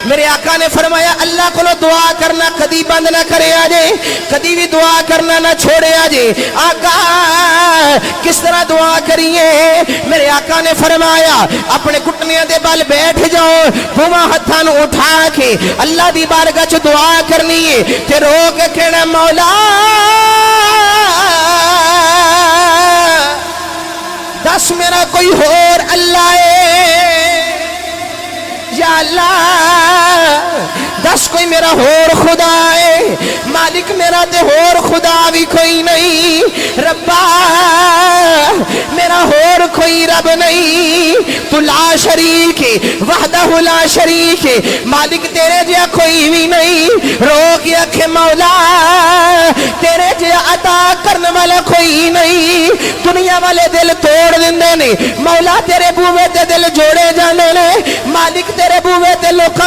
میرے آقا نے فرمایا اللہ کو دعا کرنا کدی بند نہ کرے آجے، کدی بھی دعا کرنا نہ چھوڑے آجے۔ آقا کس طرح دعا کریے؟ میرے آقا نے فرمایا اپنے گھٹنے دے بل بیٹھ جاؤ، دونوں ہتھاں نوں اٹھا کے اللہ دی بارگاہ چ دعا کرنی ہے تے رو کے کہنا مولا دس میرا کوئی اور اللہ ہے یا اللہ، دس کوئی میرا اور خدا ہے، مالک میرا تے اور خدا بھی کوئی نہیں، ربا میرا اور کوئی رب نہیں، تو لا شریک ہے، وحدہ لا شریک ہے، مالک تیرے جیا کوئی بھی نہیں۔ رو کے آکھے مولا تیرے جیا عطا کرنے والا کوئی نہیں، دنیا والے دل توڑ دیندے نے، مولا تیرے بوے تے دل جوڑے جانے نے، مالک تیرے بوے تے لوکاں